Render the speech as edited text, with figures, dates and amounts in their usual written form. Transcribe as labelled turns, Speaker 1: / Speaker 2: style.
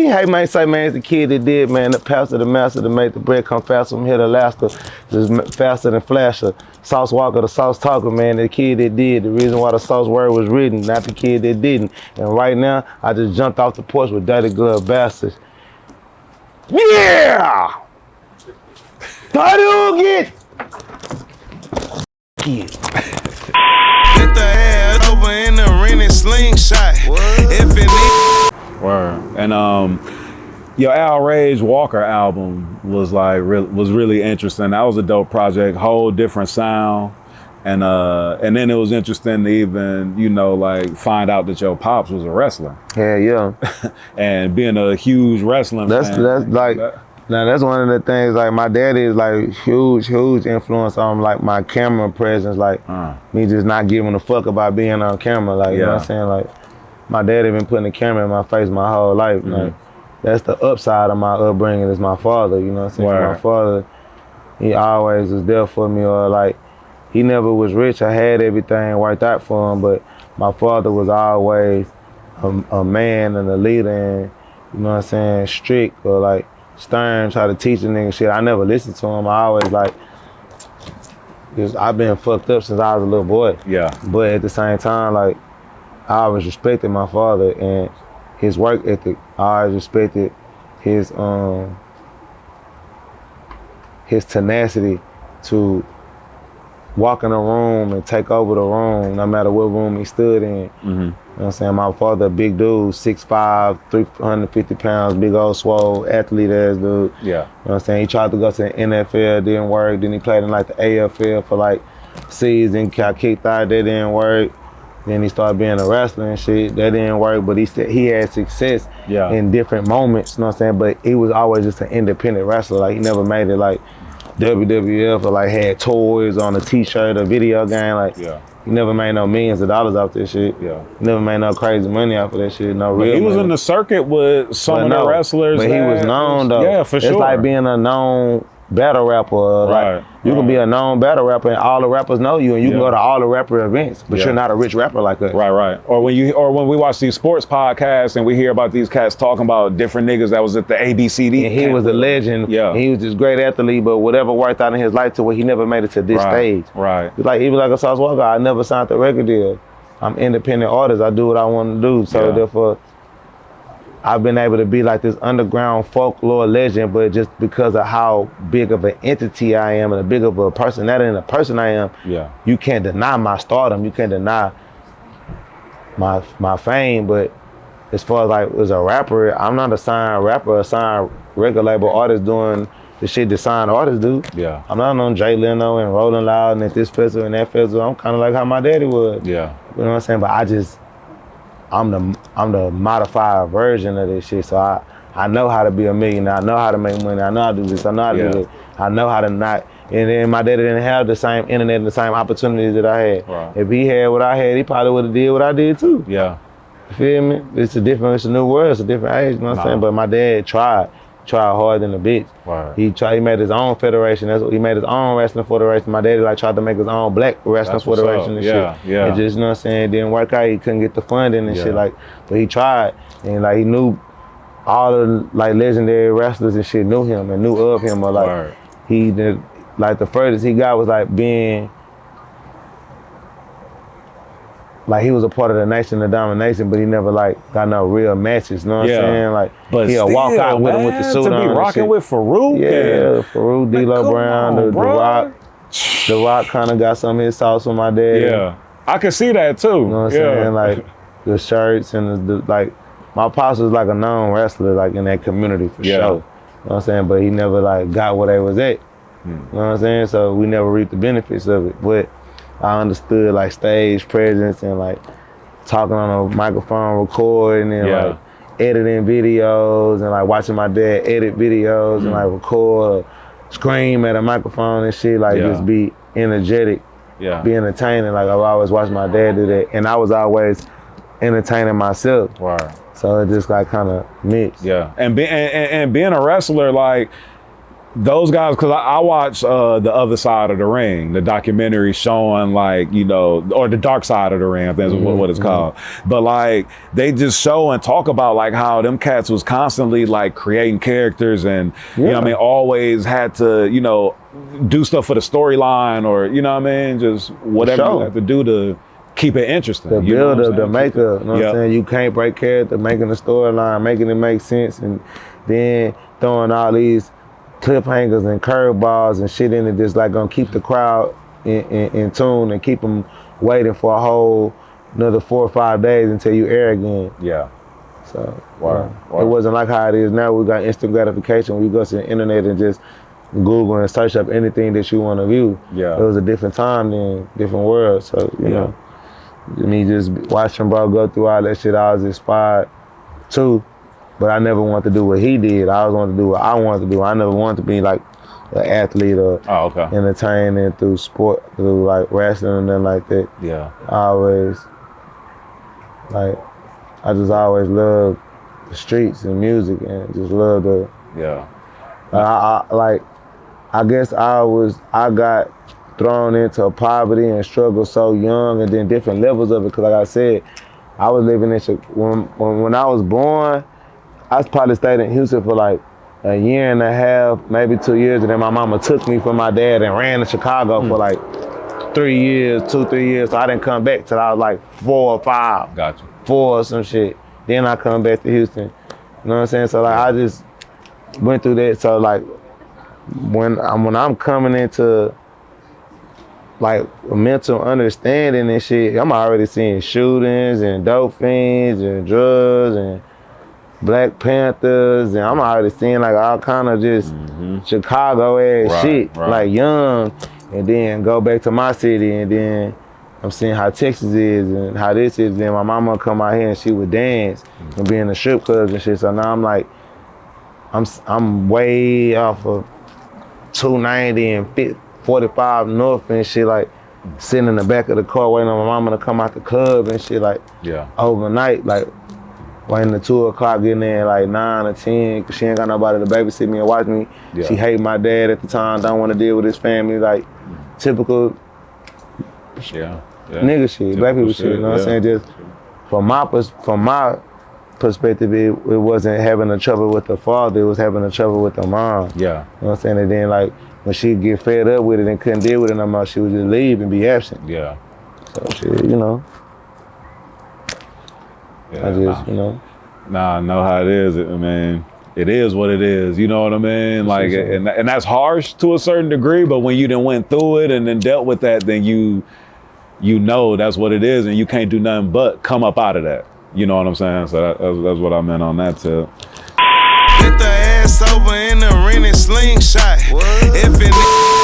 Speaker 1: Hey, man, say, man, it's the kid that did, man. The pastor, the master that made the bread come faster from here to Alaska. Just faster than Flasher. Sauce Walka, the sauce talker, man. The kid that did. The reason why the sauce word was written, not the kid that didn't. And right now, I just jumped off the porch with Dirty Glove Bastards. Yeah! Get kid.
Speaker 2: Hit the ass over in the rented slingshot. If it need.
Speaker 3: Word. And your Rage Walka album was like was really interesting. That was a dope project, whole different sound. And then it was interesting to even, you know, like find out that your pops was a wrestler.
Speaker 1: Yeah.
Speaker 3: And being a huge wrestling fan.
Speaker 1: That's like now that's one of the things, like my daddy is like huge influence on like my camera presence, like me just not giving a fuck about being on camera, like you know what I'm saying? Like my daddy been putting the camera in my face my whole life. Like that's the upside of my upbringing is my father, you know what I'm saying? My father, he always was there for me, or like he never was rich. I had everything worked out for him, but my father was always a man and a leader, and you know what I'm saying, strict or like stern, try to teach the nigga shit. I never listened to him. I always like, I've been fucked up since I was a little boy. Yeah. But at the same time, like, I always respected my father and his work ethic. I always respected his tenacity to walk in a room and take over the room, no matter what room he stood in. You know what I'm saying? My father, a big dude, 6'5", 350 pounds, big old swole, athlete ass dude. Yeah. You know what I'm saying? He tried to go to the NFL, didn't work. Then he played in like the AFL for like season, got kicked out, that didn't work. Then he started being a wrestler and shit, that didn't work. But he had success in different moments, you know what I'm saying? But he was always just an independent wrestler. Like he never made it like WWF or like had toys on a t-shirt or video game. Like he never made no millions of dollars off this shit. He never made no crazy money off of that shit. No real
Speaker 3: He was
Speaker 1: money.
Speaker 3: in the circuit with some of the wrestlers.
Speaker 1: But he was known though.
Speaker 3: Yeah, for sure.
Speaker 1: It's like being a known battle rapper. Like you can be a known battle rapper and all the rappers know you, and you can go to all the rapper events, but you're not a rich rapper like us. Right.
Speaker 3: Or when we watch these sports podcasts and we hear about these cats talking about different niggas that was at the ABCD.
Speaker 1: And he was a legend. Yeah. He was this great athlete, but whatever worked out in his life to where he never made it to this stage. Right. He was like a Sauce Walka. I never signed the record deal. I'm independent artist. I do what I want to do. So therefore, I've been able to be like this underground folklore legend, but just because of how big of an entity I am and a big of a personality and a person I am, you can't deny my stardom. You can't deny my fame. But as far as like as a rapper, I'm not a signed rapper, a signed record label artist doing the shit that signed artists do. Yeah. I'm not on Jay Leno and Rolling Loud and at this festival and that festival. I'm kind of like how my daddy was. Yeah. You know what I'm saying? But I'm the modified version of this shit, so I know how to be a millionaire. I know how to make money. I know how to do this. I know how to do that. I know how to not. And then my daddy didn't have the same internet and the same opportunities that I had. Right. If he had what I had, he probably would have did what I did too. Yeah. You feel me? It's a new world. It's a different age. You know what I'm saying? But my dad tried hard than a bitch. Right. He made his own federation. He made his own wrestling federation. My daddy tried to make his own black wrestling federation and shit. Yeah. It just, you know what I'm saying, it didn't work out. He couldn't get the funding and shit but he tried. And like he knew all the like legendary wrestlers and shit knew him and knew of him, or like he did, like the furthest he got was like being like he was a part of the Nation of Domination, but he never like got no real matches. You know what I'm saying? Like he'll walk out with him with the suit on.
Speaker 3: To be rocking with Farouk.
Speaker 1: Yeah, Farouk, D-Lo Brown, the Rock. The Rock kind of got some of his sauce with my dad.
Speaker 3: Yeah, I can see that too.
Speaker 1: You know what I'm saying? Like the shirts and the like. My pops was like a known wrestler, like in that community for sure. You know what I'm saying? But he never like got where they was at. You know what I'm saying? So we never reaped the benefits of it. But I understood like stage presence and like talking on a microphone, recording and like editing videos and like watching my dad edit videos and like record, scream at a microphone and shit, like just be energetic, be entertaining. Like I've always watched my dad do that, and I was always entertaining myself. So it just got kind of mixed.
Speaker 3: Yeah, and being a wrestler, like those guys, because I watched The Other Side of the Ring, the documentary showing like, you know, or The Dark Side of the Ring, I think is what it's called. But like, they just show and talk about like how them cats was constantly like creating characters and, you know what I mean, always had to, you know, do stuff for the storyline or, you know what I mean, just whatever you have to do to keep it interesting.
Speaker 1: The build up, the makeup, you know what I'm saying? You can't break character, making the storyline, making it make sense, and then throwing all these cliffhangers and curveballs and shit in it that's like gonna keep the crowd in tune and keep them waiting for a whole another 4 or 5 days until you air again.
Speaker 3: Yeah.
Speaker 1: So it wasn't like how it is now. We got instant gratification. We go to the internet and just Google and search up anything that you want to view.
Speaker 3: Yeah.
Speaker 1: It was a different time then, different world. So, you know, me just watching bro go through all that shit, I was inspired too. But I never wanted to do what he did. I always wanted to do what I wanted to do. I never wanted to be like an athlete or entertaining through sport, through like wrestling and nothing like that.
Speaker 3: Yeah.
Speaker 1: I just always loved the streets and music and just loved the.
Speaker 3: Yeah.
Speaker 1: I guess I got thrown into poverty and struggle so young, and then different levels of it. Cause like I said, I was living in when I was born. I probably stayed in Houston for like a year and a half, maybe 2 years, and then my mama took me from my dad and ran to Chicago for like 3 years, 2-3 years. So I didn't come back till I was like 4 or 5.
Speaker 3: Gotcha.
Speaker 1: 4 or some shit. Then I come back to Houston. You know what I'm saying? So like I just went through that. So like when I'm coming into like mental understanding and shit, I'm already seeing shootings and dope fiends and drugs and Black Panthers, and I'm already seeing like all kind of just Chicago ass shit, like young, and then go back to my city, and then I'm seeing how Texas is and how this is. Then my mama come out here and she would dance and be in the strip clubs and shit. So now I'm like, I'm way off of 290 and 45 North and shit, like sitting in the back of the car waiting on my mama to come out the club and shit, like overnight, like waiting to 2 o'clock, getting there like 9 or 10, cause she ain't got nobody to babysit me and watch me. She hate my dad at the time, don't want to deal with his family, like typical nigga shit, black people shit, you know what I'm saying? Just from my perspective, it wasn't having a trouble with the father, it was having a trouble with the mom. Yeah. You know what I'm saying? And then like when she get fed up with it and couldn't deal with it no more, she would just leave and be absent. Yeah. So shit, you know.
Speaker 3: I just, you know. I know how it is. I mean, it is what it is. You know what I mean? Like, and that's harsh to a certain degree. But when you done went through it and then dealt with that, then you know that's what it is, and you can't do nothing but come up out of that. You know what I'm saying? So that's what I meant on that tip.
Speaker 2: Get the ass over in the rented slingshot. What?